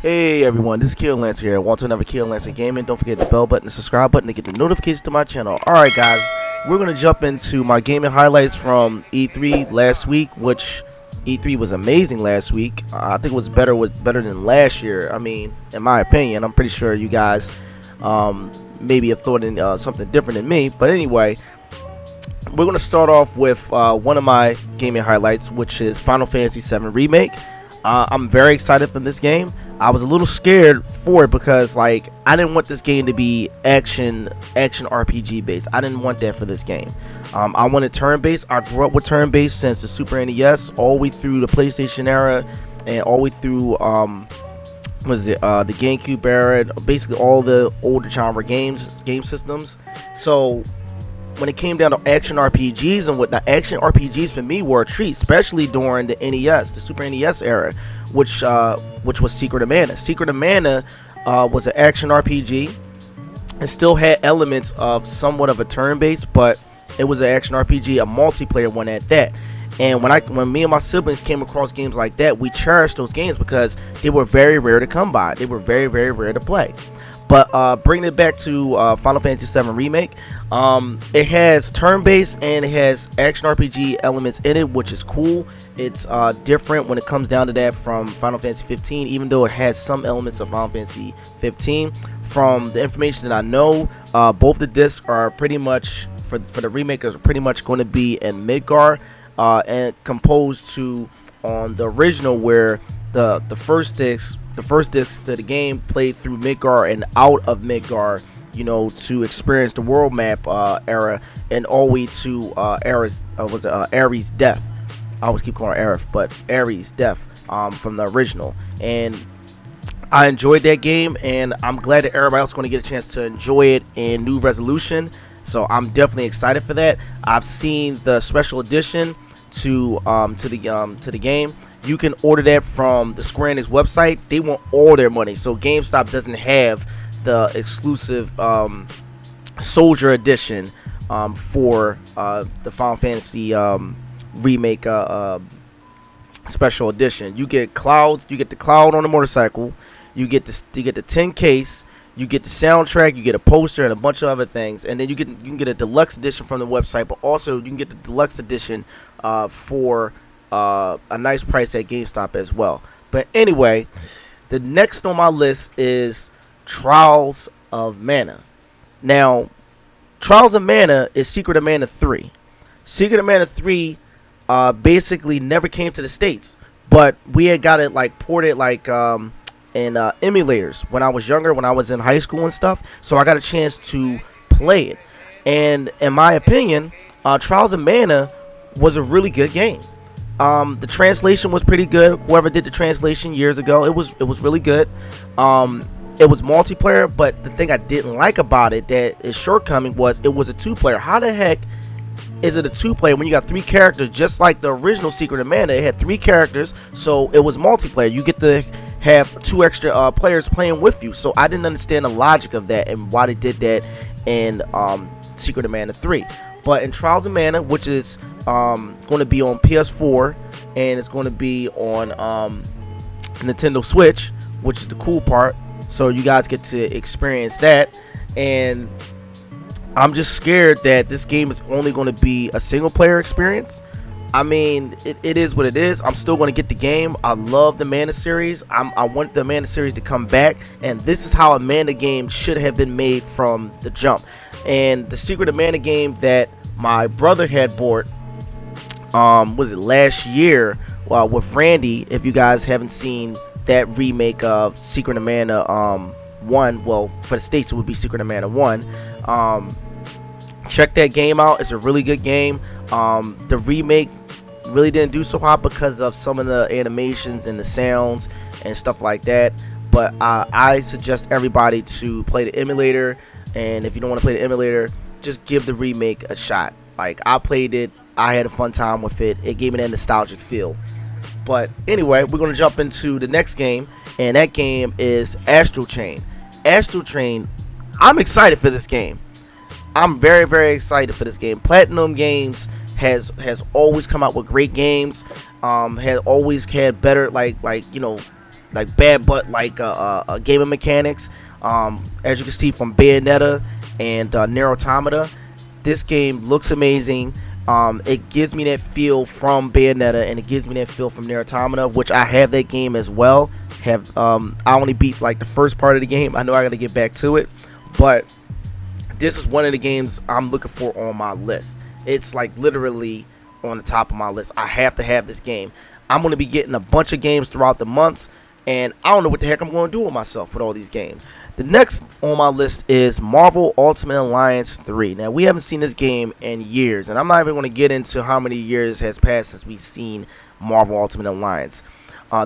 Hey everyone, this is Kill Lancer here. Want to another Kill Lancer Gaming? Don't forget the bell button, the subscribe button to get the notifications to my channel. Alright guys, we're going to jump into my gaming highlights from E3 last week, which E3 was amazing last week. I think it was better than last year. I mean, in my opinion, I'm pretty sure you guys maybe have thought in something different than me. But anyway, we're going to start off with one of my gaming highlights, which is Final Fantasy VII Remake. I'm very excited for this game. I was a little scared for it because, like, I didn't want this game to be action RPG based. I didn't want that for this game. I wanted turn based. I grew up with turn based since the Super NES, all the way through the PlayStation era, and all the way through the GameCube era, basically all the older genre game systems. So when it came down to action RPGs and whatnot, action RPGs for me were a treat, especially during the NES, the Super NES era, which was Secret of Mana. Secret of Mana was an action RPG. It still had elements of somewhat of a turn-based, but it was an action RPG, a multiplayer one at that. And when me and my siblings came across games like that, we cherished those games because they were very rare to come by. They were very, very rare to play. But bringing it back to Final Fantasy VII Remake, it has turn-based and it has action RPG elements in it, which is cool. It's different when it comes down to that from Final Fantasy 15, even though it has some elements of Final Fantasy 15. From the information that I know, both the discs are pretty much, for the remake, are pretty much going to be in Midgar, and composed to on the original, where the first discs to the game played through Midgar and out of Midgar, you know, to experience the world map era, and all the way to Ares' death. I always keep calling her Aerith, but Ares' death from the original. And I enjoyed that game, and I'm glad that everybody else is going to get a chance to enjoy it in New Resolution. So I'm definitely excited for that. I've seen the special edition to the game. You can order that from the Square Enix website. They want all their money, so GameStop doesn't have the exclusive Soldier edition for the Final Fantasy Remake special edition. You get Cloud, you get the Cloud on the motorcycle, you get the 10 case, you get the soundtrack, you get a poster and a bunch of other things, and then you can get a deluxe edition from the website, but also you can get the deluxe edition for a nice price at GameStop as well. But anyway, the next on my list is Trials of Mana. Now, Trials of Mana is Secret of Mana 3. Secret of Mana 3 basically never came to the States, but we had got it like ported like in emulators when I was younger, when I was in high school and stuff. So I got a chance to play it, and in my opinion, Trials of Mana was a really good game. The translation was pretty good. Whoever did the translation years ago, it was really good. It was multiplayer, but the thing I didn't like about it, that its shortcoming, was it was a two-player. How the heck is it a two-player when you got three characters? Just like the original Secret of Mana, it had three characters, so it was multiplayer. You get to have two extra players playing with you. So I didn't understand the logic of that and why they did that in Secret of Mana 3. But in Trials of Mana, which is going to be on PS4 and it's going to be on Nintendo Switch, which is the cool part. So you guys get to experience that. And I'm just scared that this game is only going to be a single player experience. I mean, it is what it is. I'm still going to get the game. I love the Mana series. I want the Mana series to come back, and this is how a Mana game should have been made from the jump. And the Secret of Mana game that my brother had bought, was it last year, with Randy. If you guys haven't seen that remake of Secret of Mana 1, well, for the States it would be Secret of Mana 1. Check that game out. It's a really good game. The remake really didn't do so hot because of some of the animations and the sounds and stuff like that. But I suggest everybody to play the emulator. And if you don't want to play the emulator, just give the remake a shot. Like, I played it. I had a fun time with it. It gave me that nostalgic feel. But anyway, we're going to jump into the next game. And that game is Astral Chain. Astral Chain, I'm excited for this game. I'm very, very excited for this game. Platinum Games has always come out with great games. Has always had better, like you know, bad but gaming mechanics. As you can see from Bayonetta and Nier Automata, this game looks amazing. It gives me that feel from Bayonetta, and it gives me that feel from Nier Automata, which I have that game as well. I only beat like the first part of the game. I know I got to get back to it, but this is one of the games I'm looking for on my list. It's like literally on the top of my list. I have to have this game. I'm going to be getting a bunch of games throughout the months, and I don't know what the heck I'm going to do with myself with all these games. The next on my list is Marvel Ultimate Alliance 3. Now, we haven't seen this game in years, and I'm not even going to get into how many years has passed since we've seen Marvel Ultimate Alliance.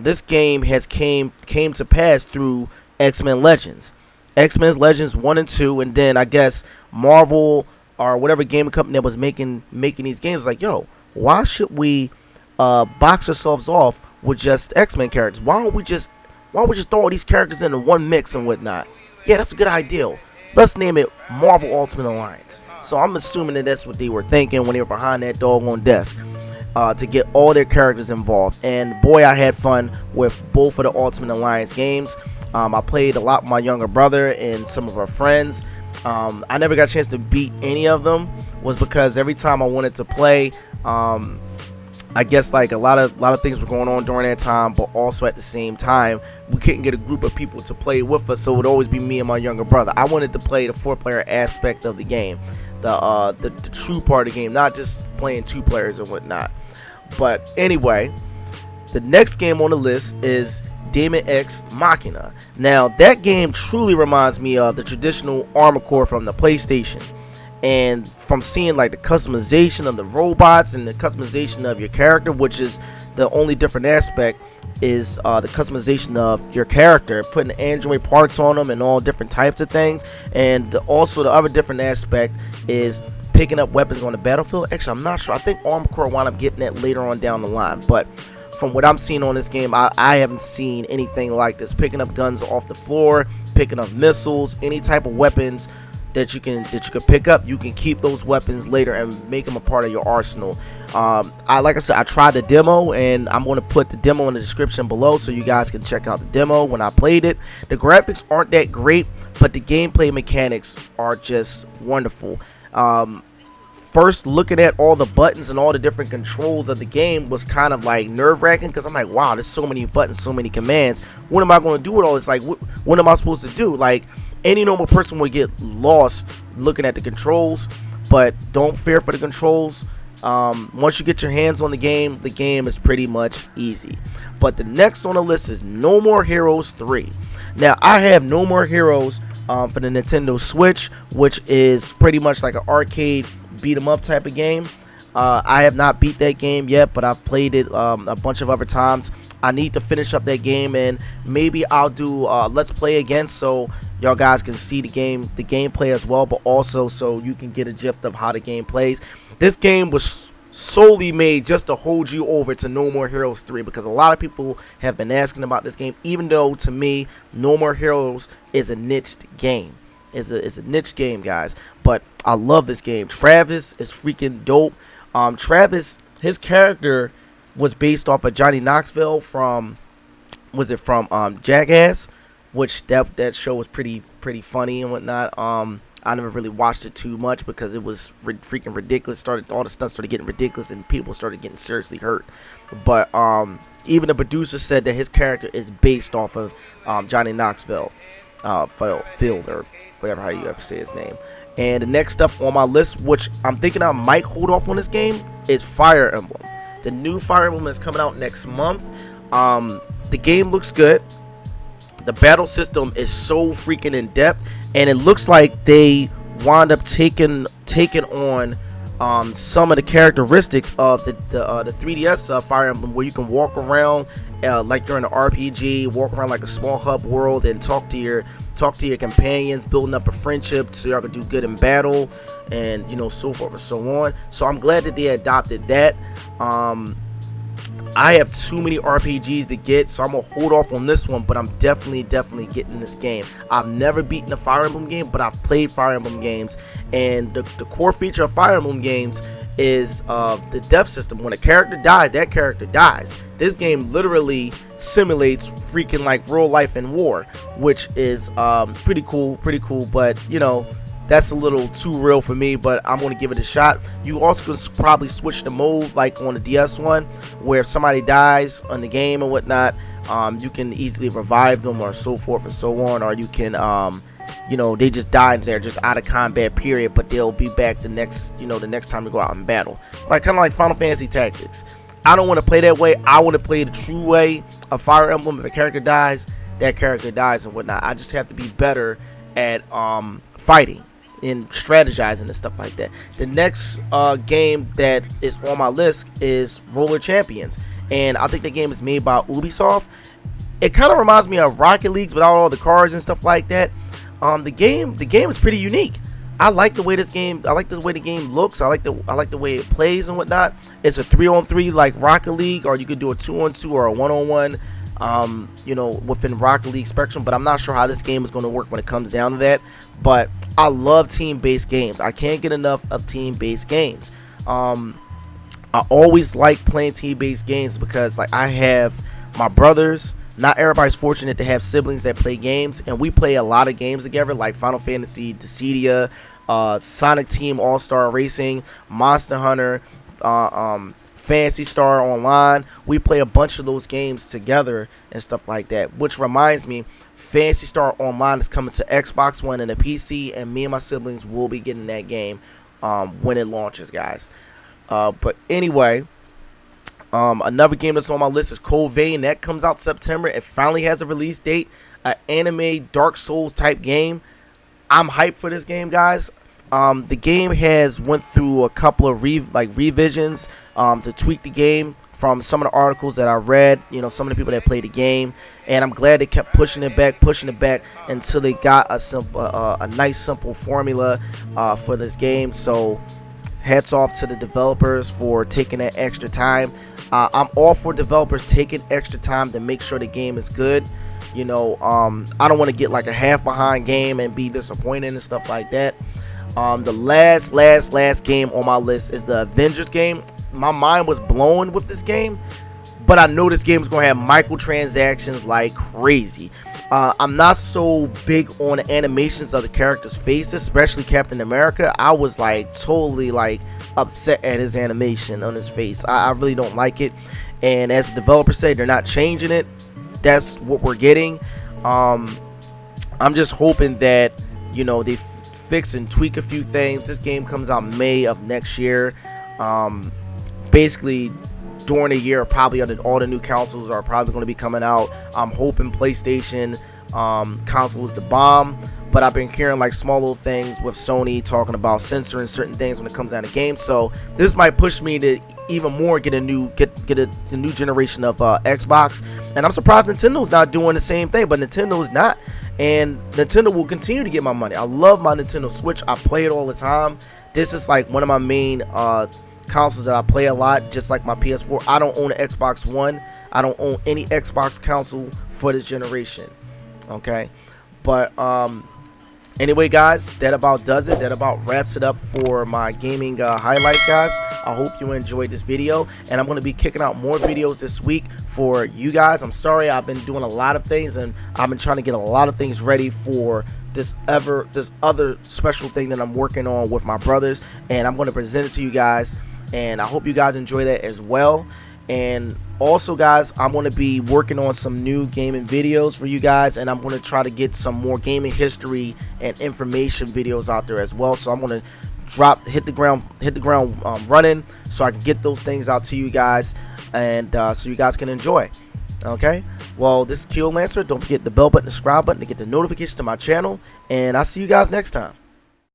This game has came to pass through X-Men Legends. X-Men Legends 1 and 2, and then I guess Marvel or whatever gaming company that was making these games was like, yo, why should we box ourselves off with just X-Men characters? Why don't we just throw all these characters into one mix and whatnot? Yeah, that's a good idea. Let's name it Marvel Ultimate Alliance. So I'm assuming that that's what they were thinking when they were behind that doggone desk, to get all their characters involved. And boy, I had fun with both of the Ultimate Alliance games. I played a lot with my younger brother and some of our friends. I never got a chance to beat any of them, was because every time I wanted to play, I guess like a lot of things were going on during that time, but also at the same time we couldn't get a group of people to play with us, so it would always be me and my younger brother. I wanted to play the 4-player aspect of the game, the true part of the game, not just playing 2 players and whatnot. But anyway, the next game on the list is Daemon X Machina. Now that game truly reminds me of the traditional Armored Core from the PlayStation. And from seeing like the customization of the robots and the customization of your character, which is the only different aspect, is the customization of your character, putting Android parts on them and all different types of things. And also the other different aspect is picking up weapons on the battlefield. Actually, I'm not sure. I think Armored Core wound up getting that later on down the line, but from what I'm seeing on this game, I haven't seen anything like this. Picking up guns off the floor, picking up missiles, any type of weapons that you can pick up, you can keep those weapons later and make them a part of your arsenal. Like I said, I tried the demo, and I'm going to put the demo in the description below so you guys can check out the demo when I played it. The graphics aren't that great, but the gameplay mechanics are just wonderful. First looking at all the buttons and all the different controls of the game was kind of like nerve-wracking, because I'm like, wow, there's so many buttons, so many commands. What am I going to do with all this? Like, what am I supposed to do? Like, any normal person would get lost looking at the controls, but don't fear for the controls. Once you get your hands on the game is pretty much easy. But the next on the list is No More Heroes 3. Now, I have No More Heroes for the Nintendo Switch, which is pretty much like an arcade beat 'em up type of game. I have not beat that game yet, but I've played it a bunch of other times. I need to finish up that game, and maybe I'll do Let's Play again, so y'all guys can see the gameplay as well, but also so you can get a gist of how the game plays. This game was solely made just to hold you over to No More Heroes 3, because a lot of people have been asking about this game, even though to me No More Heroes is a niched game. It's a niche game, guys, but I love this game. Travis is freaking dope. Travis, his character was based off of Johnny Knoxville from Jackass, which that show was pretty funny and whatnot. I never really watched it too much because it was freaking ridiculous. All the stunts started getting ridiculous and people started getting seriously hurt. But even the producer said that his character is based off of Johnny Knoxville, Field, or whatever how you ever say his name. And the next up on my list, which I'm thinking I might hold off on this game, is Fire Emblem. The new Fire Emblem is coming out next month. The game looks good. The battle system is so freaking in depth, and it looks like they wound up taking on some of the characteristics of the 3DS Fire Emblem, where you can walk around like you're in an RPG, walk around like a small hub world, and talk to your companions, building up a friendship so y'all can do good in battle, and so forth and so on. So I'm glad that they adopted that. I have too many RPGs to get, so I'm gonna hold off on this one, but I'm definitely getting this game. I've never beaten a Fire Emblem game, but I've played Fire Emblem games, and the core feature of Fire Emblem games is the death system. When a character dies, that character dies. This game literally simulates freaking like real life in war, which is pretty cool, but you know, that's a little too real for me, but I'm going to give it a shot. You also can probably switch the mode like on the DS one, where if somebody dies on the game or whatnot, you can easily revive them or so forth and so on, or you can you know, they just died, they're just out of combat period, but they'll be back the next, you know, the next time you go out in battle, like kind of like Final Fantasy Tactics. I don't want to play that way. I want to play the true way of Fire Emblem. If a character dies, that character dies and whatnot. I just have to be better at fighting and strategizing and stuff like that. The next game that is on my list is Roller Champions, and I think the game is made by Ubisoft. It kind of reminds me of Rocket League without all the cars and stuff like that. The game is pretty unique. I like the way the game looks. I like the way it plays and whatnot. It's a 3-on-3 like Rocket League, or you could do a 2-on-2 or a 1-on-1. You know, within Rocket League spectrum, but I'm not sure how this game is going to work when it comes down to that. But I love team-based games. I can't get enough of team-based games. I always like playing team-based games because, like, I have my brothers. Not everybody's fortunate to have siblings that play games, and we play a lot of games together, like Final Fantasy, Dissidia, Sonic Team All-Star Racing, Monster Hunter, Phantasy Star Online. We play a bunch of those games together and stuff like that, which reminds me, Phantasy Star Online is coming to Xbox One and a PC, and me and my siblings will be getting that game when it launches, guys. But anyway, another game that's on my list is Code Vein. That comes out September. It finally has a release date. An anime Dark Souls type game. I'm hyped for this game, guys. The game has went through a couple of revisions to tweak the game from some of the articles that I read. You know, some of the people that played the game, and I'm glad they kept pushing it back until they got a nice simple formula for this game. So hats off to the developers for taking that extra time. I'm all for developers taking extra time to make sure the game is good. You know, I don't want to get like a half behind game and be disappointed and stuff like that. The last game on my list is the Avengers game. My mind was blown with this game, but I know this game is going to have microtransactions like crazy. I'm not so big on the animations of the characters' faces, especially Captain America. I was like totally like upset at his animation on his face. I really don't like it, and as the developer said, they're not changing it. That's what we're getting. I'm just hoping that, you know, they fix and tweak a few things. This game comes out May of next year. Basically during the year, probably all the new consoles are probably going to be coming out. I'm hoping PlayStation console is the bomb, but I've been hearing like small little things with Sony talking about censoring certain things when it comes down to games. So this might push me to even more get a new generation of Xbox, and I'm surprised Nintendo's not doing the same thing. But Nintendo's not, and Nintendo will continue to get my money. I love my Nintendo Switch. I play it all the time. This is like one of my main consoles that I play a lot, just like my PS4. I don't own an Xbox One. I don't own any Xbox console for this generation. Okay, but anyway, guys, that about does it. That about wraps it up for my gaming highlights, guys. I hope you enjoyed this video, and I'm going to be kicking out more videos this week for you guys. I'm sorry, I've been doing a lot of things, and I've been trying to get a lot of things ready for this other special thing that I'm working on with my brothers, and I'm going to present it to you guys, and I hope you guys enjoy that as well. And also, guys, I'm going to be working on some new gaming videos for you guys, and I'm going to try to get some more gaming history and information videos out there as well. So I'm going to hit the ground running, so I can get those things out to you guys, and so you guys can enjoy. Okay, well, this is Kill Lancer. Don't forget the bell button, the subscribe button to get the notification to my channel, and I'll see you guys next time.